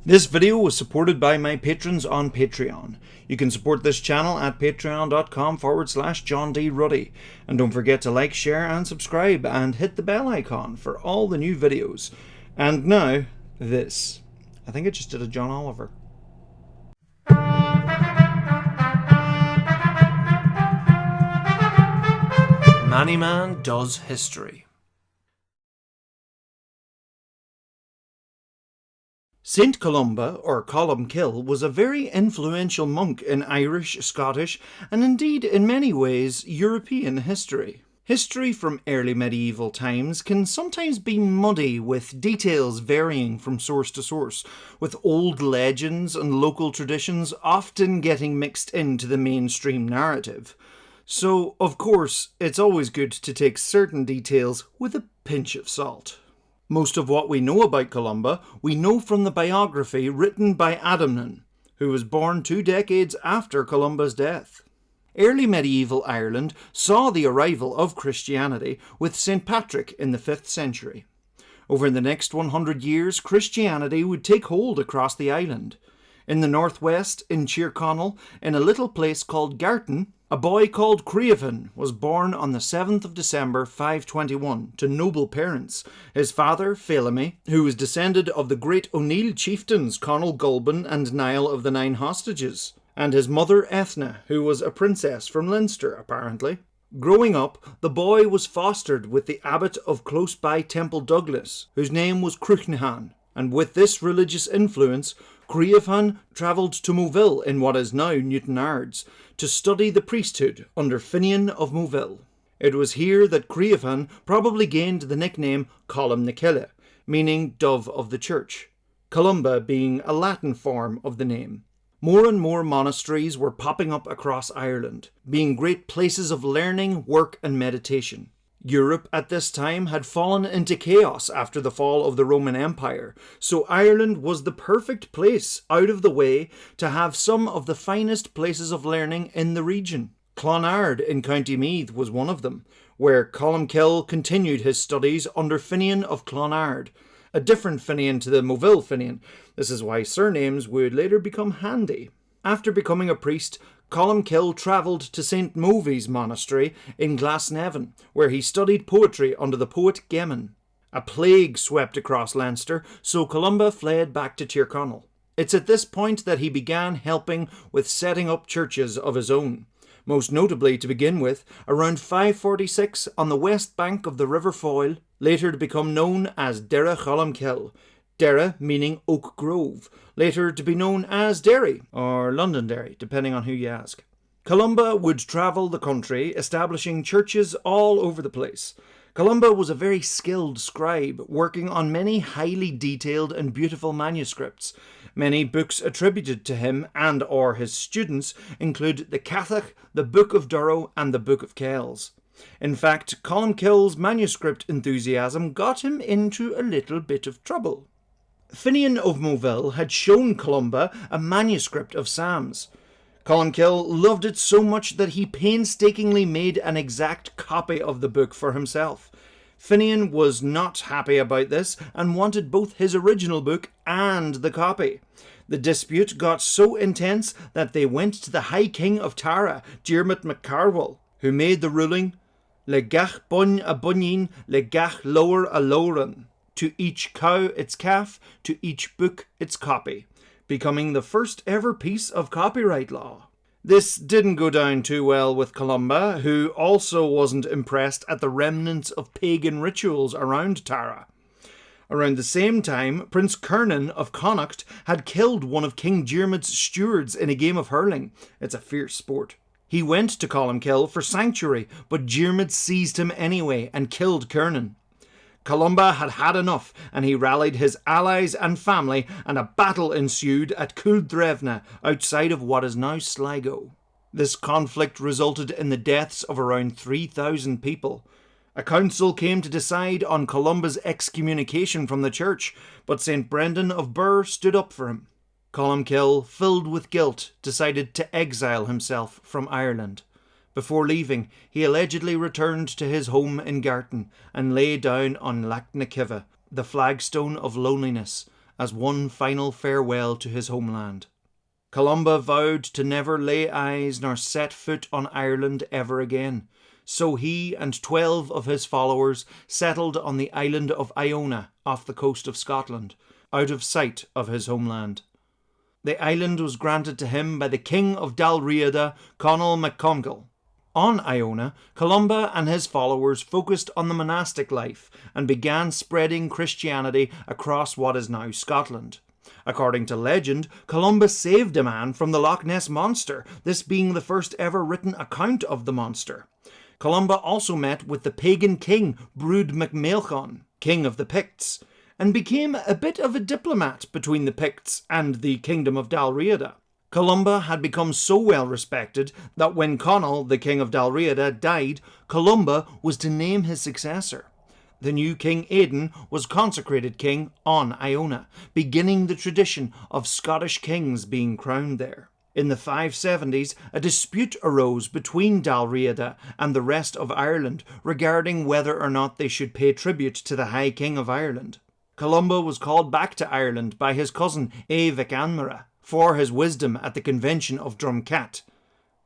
This video was supported by my patrons on Patreon. You can support this channel at patreon.com/John D Ruddy. And don't forget to like, share and subscribe and hit the bell icon for all the new videos. And now, this. I think I just did a John Oliver. Manny Man does history. Saint Columba, or Columkill, was a very influential monk in Irish, Scottish, and indeed in many ways European history. History from early medieval times can sometimes be muddy, with details varying from source to source, with old legends and local traditions often getting mixed into the mainstream narrative. So, of course, it's always good to take certain details with a pinch of salt. Most of what we know about Columba we know from the biography written by Adamnan, who was born 2 decades after Columba's death. Early medieval Ireland saw the arrival of Christianity with St. Patrick in the 5th century. Over the next 100 years, Christianity would take hold across the island. In the northwest, in Tyrconnell, in a little place called Gartan, a boy called Creavan was born on the 7th of December 521 to noble parents. His father, Phelemy, who was descended of the great O'Neill chieftains Conall Gulban and Niall of the Nine Hostages, and his mother Ethna, who was a princess from Leinster, apparently. Growing up, the boy was fostered with the abbot of close-by Temple Douglas, whose name was Cruachnachan, and with this religious influence, Creavan travelled to Moville in what is now Newtownards to study the priesthood under Finian of Moville. It was here that Creavan probably gained the nickname Colum Nicilla, meaning Dove of the Church, Columba being a Latin form of the name. More and more monasteries were popping up across Ireland, being great places of learning, work and meditation. Europe at this time had fallen into chaos after the fall of the Roman Empire, so Ireland was the perfect place out of the way to have some of the finest places of learning in the region. Clonard in County Meath was one of them, where Columkill continued his studies under Finian of Clonard, a different Finian to the Moville Finian. This is why surnames would later become handy. After becoming a priest, Columkill travelled to St. Movi's Monastery in Glasnevin, where he studied poetry under the poet Gemin. A plague swept across Leinster, so Columba fled back to Tyrconnell. It's at this point that he began helping with setting up churches of his own. Most notably, to begin with, around 546 on the west bank of the River Foyle, later to become known as Derra Columkill, Derra meaning Oak Grove, later to be known as Derry, or Londonderry, depending on who you ask. Columba would travel the country, establishing churches all over the place. Columba was a very skilled scribe, working on many highly detailed and beautiful manuscripts. Many books attributed to him and or his students include the Cathach, the Book of Durrow and the Book of Kells. In fact, Columkill's manuscript enthusiasm got him into a little bit of trouble. Finian of Moville had shown Columba a manuscript of Psalms. Columkill loved it so much that he painstakingly made an exact copy of the book for himself. Finian was not happy about this and wanted both his original book and the copy. The dispute got so intense that they went to the High King of Tara, Diarmait MacCarwell, who made the ruling, Le gach bun a bunyin, le gach lower a lowran. To each cow its calf, to each book its copy, becoming the first ever piece of copyright law. This didn't go down too well with Columba, who also wasn't impressed at the remnants of pagan rituals around Tara. Around the same time, Prince Kernan of Connacht had killed one of King Diarmaid's stewards in a game of hurling. It's a fierce sport. He went to Columkill for sanctuary, but Diarmaid seized him anyway and killed Kernan. Columba had had enough, and he rallied his allies and family, and a battle ensued at Culdrevna, outside of what is now Sligo. This conflict resulted in the deaths of around 3,000 people. A council came to decide on Columba's excommunication from the church, but St. Brendan of Birr stood up for him. Columkill, filled with guilt, decided to exile himself from Ireland. Before leaving, he allegedly returned to his home in Gartan and lay down on Lac na Kiva, the flagstone of loneliness, as one final farewell to his homeland. Columba vowed to never lay eyes nor set foot on Ireland ever again, so he and 12 of his followers settled on the island of Iona off the coast of Scotland, out of sight of his homeland. The island was granted to him by the King of Dalriada, Conall MacCongal. On Iona, Columba and his followers focused on the monastic life and began spreading Christianity across what is now Scotland. According to legend, Columba saved a man from the Loch Ness Monster, this being the first ever written account of the monster. Columba also met with the pagan king Brúd MacMailchon, king of the Picts, and became a bit of a diplomat between the Picts and the Kingdom of Dalriada. Columba had become so well respected that when Conall, the king of Dalriada, died, Columba was to name his successor. The new King Aidan was consecrated king on Iona, beginning the tradition of Scottish kings being crowned there. In the 570s, a dispute arose between Dalriada and the rest of Ireland regarding whether or not they should pay tribute to the High King of Ireland. Columba was called back to Ireland by his cousin Éic Anmara for his wisdom at the Convention of Drumcat,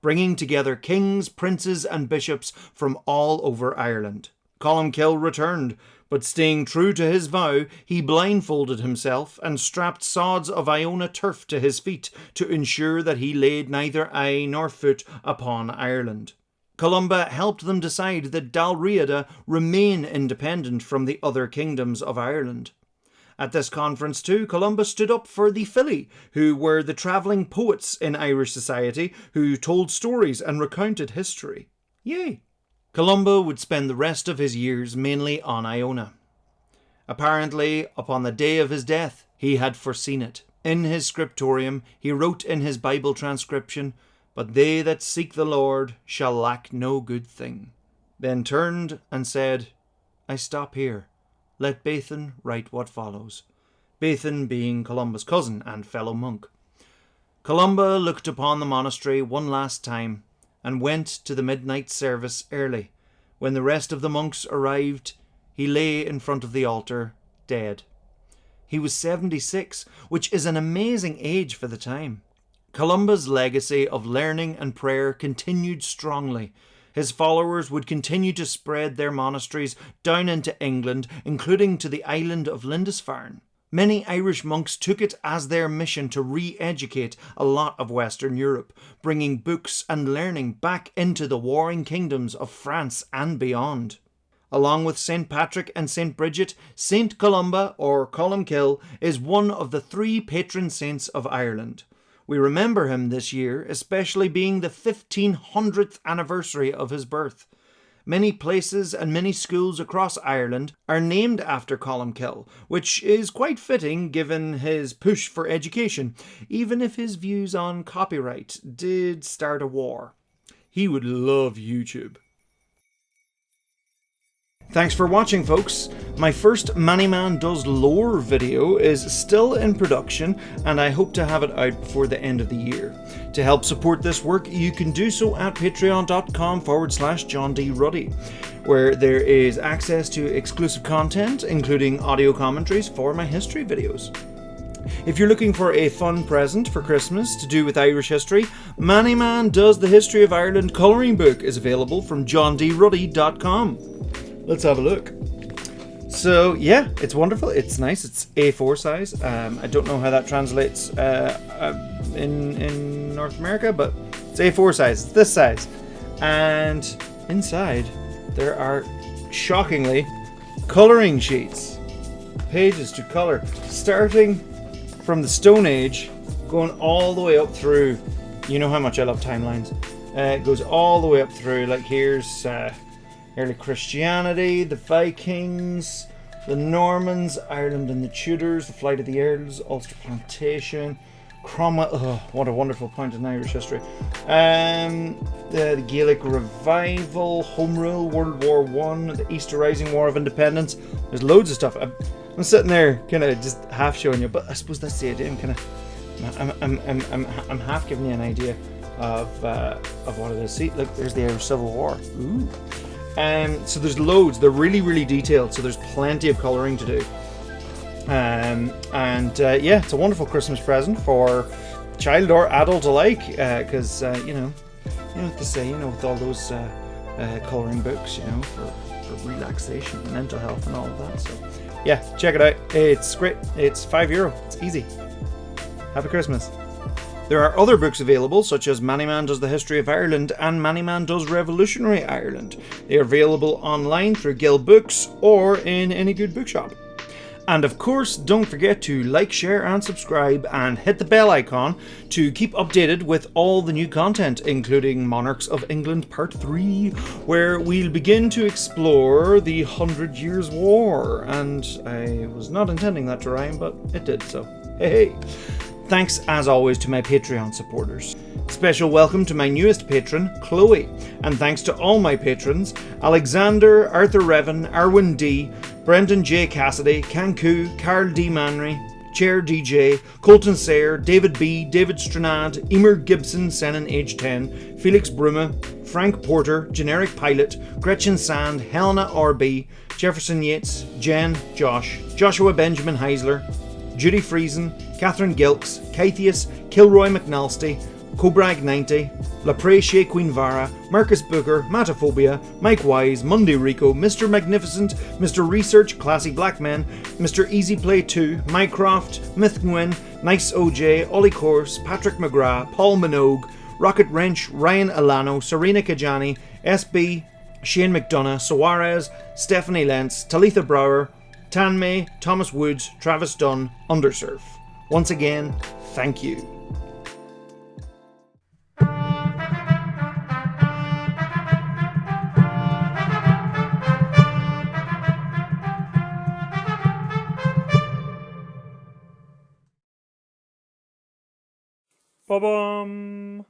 bringing together kings, princes and bishops from all over Ireland. Columcille returned, but staying true to his vow, he blindfolded himself and strapped sods of Iona turf to his feet to ensure that he laid neither eye nor foot upon Ireland. Columba helped them decide that Dalriada remain independent from the other kingdoms of Ireland. At this conference too, Columba stood up for the Fili, who were the travelling poets in Irish society who told stories and recounted history. Yay! Columba would spend the rest of his years mainly on Iona. Apparently, upon the day of his death, he had foreseen it. In his scriptorium, he wrote in his Bible transcription, "But they that seek the Lord shall lack no good thing." Then turned and said, "I stop here. Let Bathan write what follows." Bathan being Columba's cousin and fellow monk. Columba looked upon the monastery one last time, and went to the midnight service early. When the rest of the monks arrived, he lay in front of the altar, dead. He was 76, which is an amazing age for the time. Columba's legacy of learning and prayer continued strongly. His followers would continue to spread their monasteries down into England, including to the island of Lindisfarne. Many Irish monks took it as their mission to re-educate a lot of Western Europe, bringing books and learning back into the warring kingdoms of France and beyond. Along with St. Patrick and St. Bridget, St. Columba, or Columcille, is one of the 3 patron saints of Ireland. We remember him this year, especially being the 1500th anniversary of his birth. Many places and many schools across Ireland are named after Columcille, which is quite fitting given his push for education, even if his views on copyright did start a war. He would love YouTube. Thanks for watching, folks. My first Manny Man Does Lore video is still in production, and I hope to have it out before the end of the year. To help support this work, you can do so at patreon.com/John D Ruddy, where there is access to exclusive content, including audio commentaries for my history videos. If you're looking for a fun present for Christmas to do with Irish history, Manny Man Does the History of Ireland colouring book is available from johndruddy.com. Let's have a look. So yeah, it's wonderful. It's nice. It's A4 size. I don't know how that translates in North America, but it's A4 size. It's this size. And inside there are, shockingly, colouring sheets. Pages to colour. Starting from the Stone Age, going all the way up through. You know how much I love timelines. It goes all the way up through. Like here's early Christianity, the Vikings, the Normans, Ireland and the Tudors, the Flight of the Earls, Ulster Plantation, Cromwell. Oh, what a wonderful point in Irish history. The Gaelic Revival, Home Rule, World War I, the Easter Rising, War of Independence. There's loads of stuff. I'm sitting there, kind of just half showing you, but I suppose that's the idea. I'm half giving you an idea of what it is. See, look, there's the Irish Civil War. Ooh. So there's loads. They're really, really detailed, so there's plenty of colouring to do. Yeah, it's a wonderful Christmas present for child or adult alike, because you know what they say, with all those colouring books, for relaxation and mental health and all of that. So yeah, check it out. It's great. It's €5. It's easy. Happy Christmas. There are other books available, such as Manny Man Does the History of Ireland and Manny Man Does Revolutionary Ireland. They are available online through Guild Books or in any good bookshop. And of course, don't forget to like, share and subscribe and hit the bell icon to keep updated with all the new content, including Monarchs of England Part 3, where we'll begin to explore the 100 Years' War. And I was not intending that to rhyme, but it did, so hey. Thanks as always to my Patreon supporters. Special welcome to my newest patron, Chloe, and thanks to all my patrons, Alexander, Arthur Revan, Arwin D, Brendan J. Cassidy, Kanku, Carl D. Manry, Chair DJ, Colton Sayer, David B, David Stranad, Emer Gibson, Senan Age 10, Felix Bruma, Frank Porter, Generic Pilot, Gretchen Sand, Helena RB, Jefferson Yates, Jen, Josh, Joshua Benjamin Heisler, Judy Friesen, Catherine Gilks, Kythius, Kilroy McNalsty, Cobrag 90, Lapre Shea Queen Vara, Marcus Booker, Mataphobia, Mike Wise, Monday Rico, Mr. Magnificent, Mr. Research, Classy Black Men, Mr. Easy Play 2, Mycroft, Myth Nguyen, Nice OJ, Ollie Course, Patrick McGrath, Paul Minogue, Rocket Wrench, Ryan Alano, Serena Kajani, SB, Shane McDonough, Suarez, Stephanie Lentz, Talitha Brower, Tanmay, Thomas Woods, Travis Dunn, Undersurf. Once again, thank you. Ba-bum.